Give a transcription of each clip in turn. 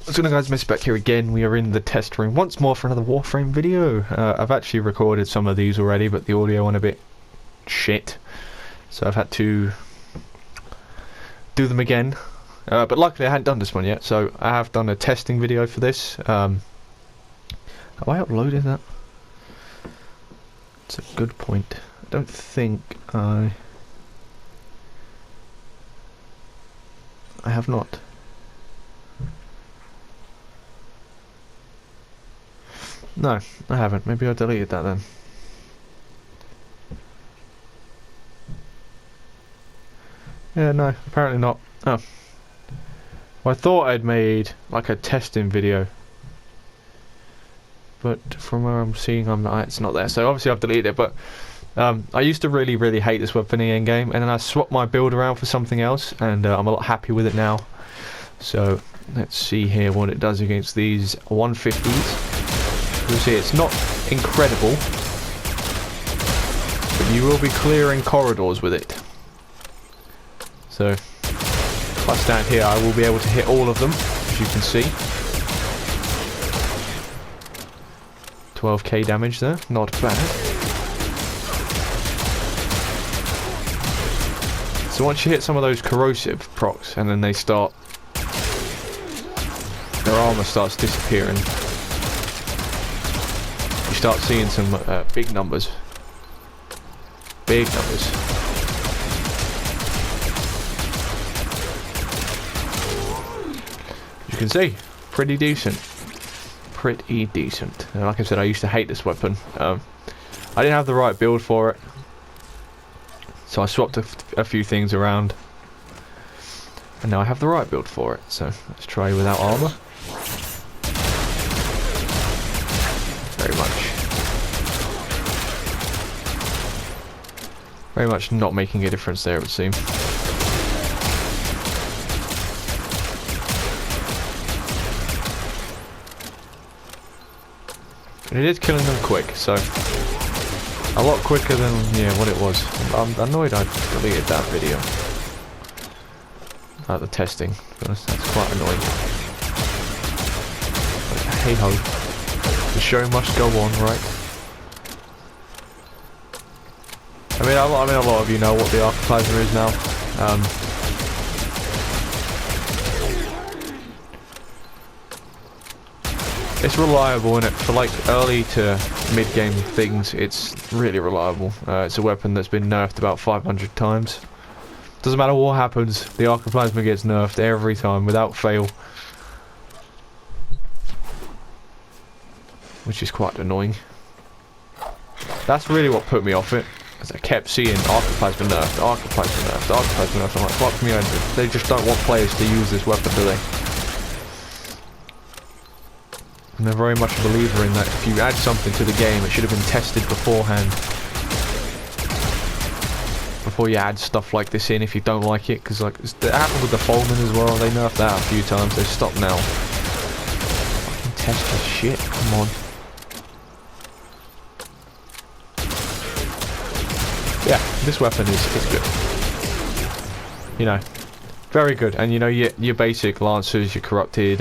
What's going on, guys? Back here again. We are in the test room once more for another Warframe video. I've actually recorded some of these already, but the audio went a bit shit, so I've had to do them again. But luckily I hadn't done this one yet, so I have done a testing video for this. Have I uploaded that? It's a good point. I don't think I have not. No, I haven't. Maybe I deleted that then. Yeah, no, apparently not. Oh. Well, I thought I'd made like a testing video, but from where I'm seeing, it's not there. So obviously I've deleted it. But I used to really hate this weapon in Endgame, and then I swapped my build around for something else, and I'm a lot happier with it now. So let's see here what it does against these 150s. You'll see it's not incredible, but you will be clearing corridors with it. So if I stand here, I will be able to hit all of them, as you can see. 12k damage there, not bad. So once you hit some of those corrosive procs, and then they start, their armor starts disappearing. You start seeing some big numbers. Big numbers. As you can see, pretty decent. Pretty decent. And like I said, I used to hate this weapon. I didn't have the right build for it, so I swapped a few things around, and now I have the right build for it. So let's try without armor. Very much not making a difference there, it would seem. And it is killing them quick, so a lot quicker than what it was. I'm annoyed I deleted that video. The testing, to be honest, that's quite annoying. But hey ho, the show must go on, right? I mean, a lot of you know what the Arca Plasmor is now. It's reliable, and for like early to mid-game things, it's really reliable. It's a weapon that's been nerfed about 500 times. Doesn't matter what happens, the Arca Plasmor gets nerfed every time, without fail. Which is quite annoying. That's really what put me off it. As I kept seeing Arca Plasmor nerfed, Arca Plasmor nerfed, Arca Plasmor nerfed. I'm like, fuck me, they just don't want players to use this weapon, do they? And they're very much a believer in that if you add something to the game, it should have been tested beforehand. Before you add stuff like this in, if you don't like it, because like it happened with the Foreman as well. They nerfed that a few times. They stopped now. Fucking test this shit. Come on. Yeah, this weapon is good. You know, very good. And you know, your basic lancers, your corrupted,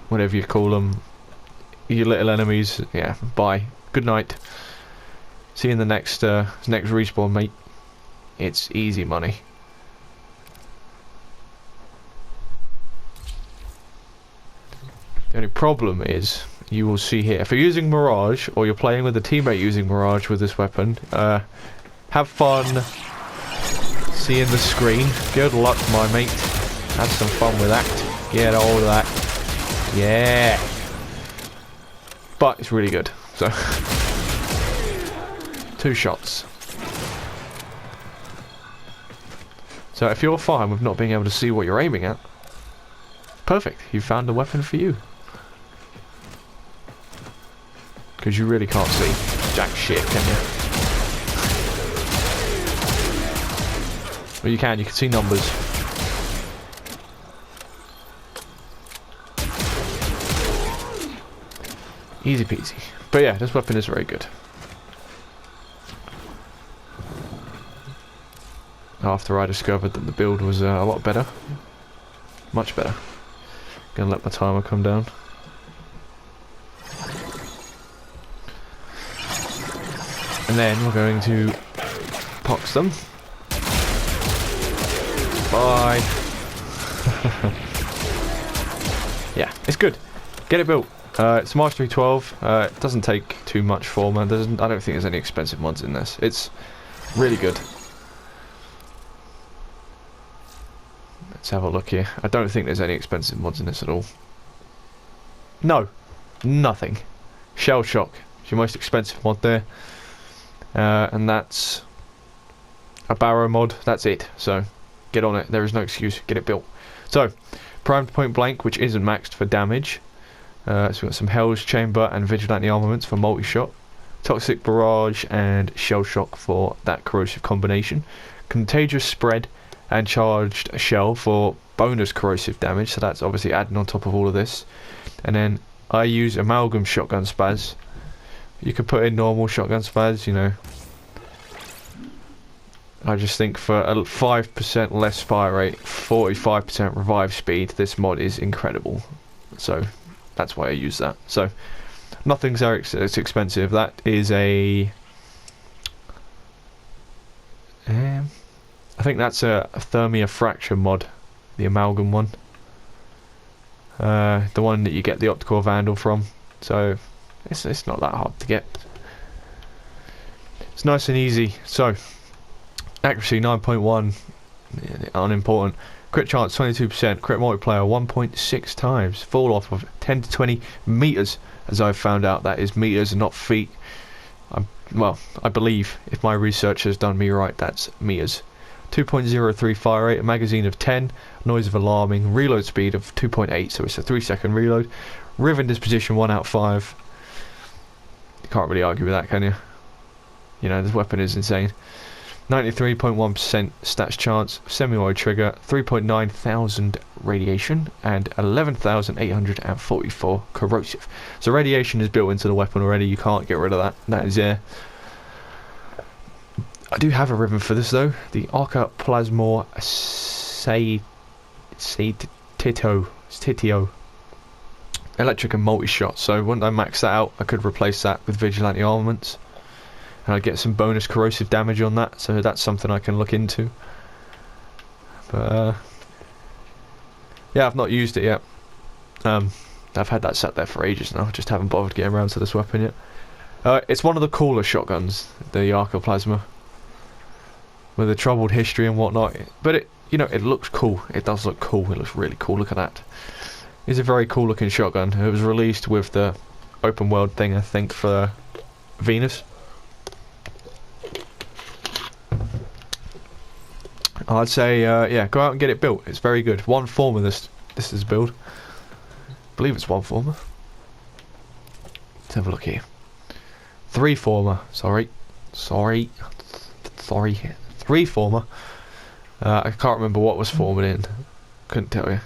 whatever you call them, your little enemies. Yeah, bye. Good night. See you in the next respawn, mate. It's easy money. The only problem is, you will see here, if you're using Mirage, or you're playing with a teammate using Mirage with this weapon, have fun seeing the screen. Good luck, my mate. Have some fun with that. Get all of that. Yeah. But it's really good. So 2 shots. So if you're fine with not being able to see what you're aiming at, perfect. You found a weapon for you. Because you really can't see jack shit, can you? Well, you can see numbers. Easy peasy. But yeah, this weapon is very good. After I discovered that the build was a lot better. Much better. Gonna let my timer come down. And then we're going to pox them. Bye. Yeah, it's good. Get it built. It's Mastery 12. It doesn't take too much form, and I don't think there's any expensive mods in this. It's really good. Let's have a look here. I don't think there's any expensive mods in this at all. No, nothing. Shell Shock is your most expensive mod there, and that's a barrow mod. That's it. So get on it. There is no excuse. Get it built. So primed point blank, which isn't maxed for damage. So we've got some Hell's Chamber and Vigilante armaments for multi-shot. Toxic Barrage and Shell Shock for that corrosive combination. Contagious Spread and Charged Shell for bonus corrosive damage, so that's obviously adding on top of all of this. And then I use Amalgam Shotgun Spaz. You could put in normal Shotgun Spaz, you know. I just think for a 5% less fire rate, 45% revive speed, this mod is incredible. So that's why I use that. So nothing's it's expensive. That is a I think that's a Thermia Fracture mod, the Amalgam one. The one that you get the Optical Vandal from. So it's not that hard to get. It's nice and easy. So accuracy 9.1, unimportant. Crit chance 22%, crit multiplier 1.6 times, fall off of 10 to 20 meters, as I've found out that is meters and not feet. Well, I believe, if my research has done me right, that's meters. 2.03 fire rate, a magazine of 10, noise of alarming, reload speed of 2.8, so it's a 3-second reload. Riven disposition 1 out of 5. You can't really argue with that, can you? You know, this weapon is insane. 93.1% stats chance, semi-wide trigger, 3.9 thousand radiation, and 11,844 corrosive. So radiation is built into the weapon already, you can't get rid of that. That is there. I do have a ribbon for this though, the Arca Plasmor Titio. Electric and multi-shot, so once I max that out, I could replace that with Vigilante armaments. And I get some bonus corrosive damage on that, so that's something I can look into. But yeah, I've not used it yet. I've had that sat there for ages now, just haven't bothered getting around to this weapon yet. It's one of the cooler shotguns, the Arca Plasma, with a troubled history and whatnot. But it, you know, it looks cool. It does look cool. It looks really cool. Look at that. It's a very cool looking shotgun. It was released with the open world thing, I think, for Venus. I'd say, yeah, go out and get it built. It's very good. One former this is build. I believe it's one former. Let's have a look here. 3 former. Sorry. 3 former. I can't remember what was formed in. Couldn't tell you.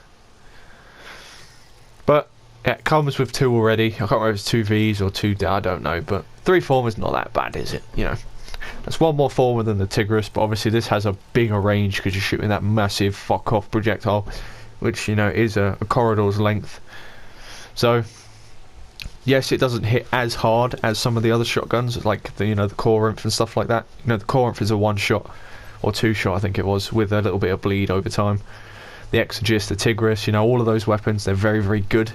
But yeah, it comes with 2 already. I can't remember if it's 2 Vs or 2. I don't know. But 3 former's not that bad, is it? You know. That's one more forward than the Tigris, but obviously this has a bigger range because you're shooting that massive fuck-off projectile, which, you know, is a corridor's length. So, yes, it doesn't hit as hard as some of the other shotguns, like the, you know, the Corinth and stuff like that. You know, the Corinth is a 1-shot or 2-shot, I think it was, with a little bit of bleed over time. The Exorgist, the Tigris, you know, all of those weapons, they're very, very good.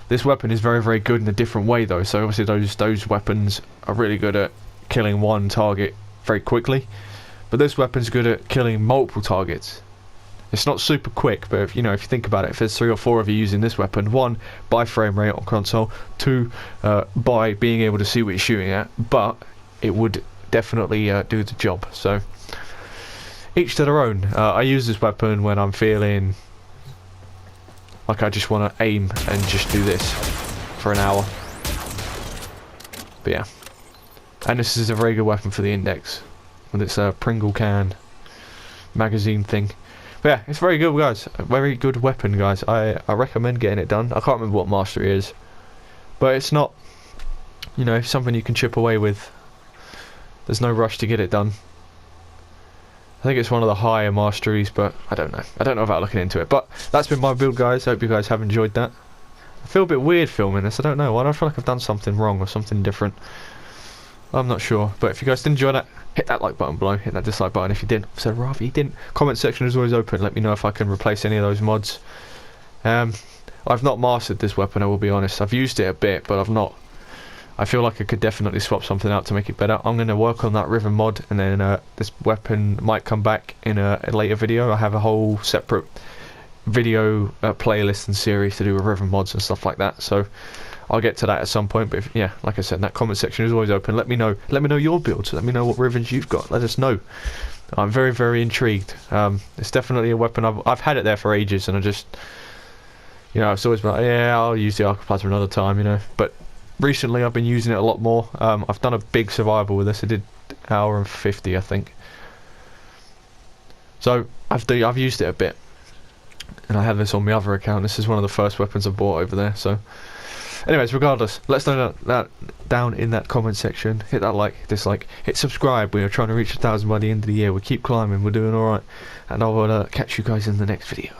This weapon is very, very good in a different way, though. So obviously those weapons are really good at killing one target very quickly, but this weapon's good at killing multiple targets. It's not super quick, but if, you know, if you think about it, if there's 3 or 4 of you using this weapon, 1 by frame rate on console, 2 by being able to see what you're shooting at, but it would definitely do the job. So each to their own. I use this weapon when I'm feeling like I just want to aim and just do this for an hour. But yeah. And this is a very good weapon for the index, with its Pringle can magazine thing. But yeah, it's very good, guys. A very good weapon, guys. I recommend getting it done. I can't remember what mastery is, but it's not, you know, something you can chip away with. There's no rush to get it done. I think it's one of the higher masteries, but I don't know. I don't know without looking into it. But that's been my build, guys. I hope you guys have enjoyed that. I feel a bit weird filming this. I don't know. Why do I feel like I've done something wrong or something different? I'm not sure. But if you guys did enjoy that, hit that like button below. Hit that dislike button if you didn't. So rather you didn't. Comment section is always open. Let me know if I can replace any of those mods. I've not mastered this weapon, I will be honest. I've used it a bit, but I've not. I feel like I could definitely swap something out to make it better. I'm going to work on that river mod, and then this weapon might come back in a later video. I have a whole separate video playlist and series to do with river mods and stuff like that. So I'll get to that at some point. But if, yeah, like I said, that comment section is always open. Let me know. Let me know your builds. Let me know what rivers you've got. Let us know. I'm very, very intrigued. It's definitely a weapon. I've had it there for ages, and I just, you know, I've always been like, yeah, I'll use the Arca Plasmor another time, you know. But recently I've been using it a lot more. I've done a big survival with this. I did 1:50, I think. So I've used it a bit, and I have this on my other account. This is one of the first weapons I bought over there. So, anyways, regardless, let's know that down in that comment section. Hit that like, dislike, hit subscribe. We are trying to reach 1,000 by the end of the year. We keep climbing. We're doing all right, and I will catch you guys in the next video.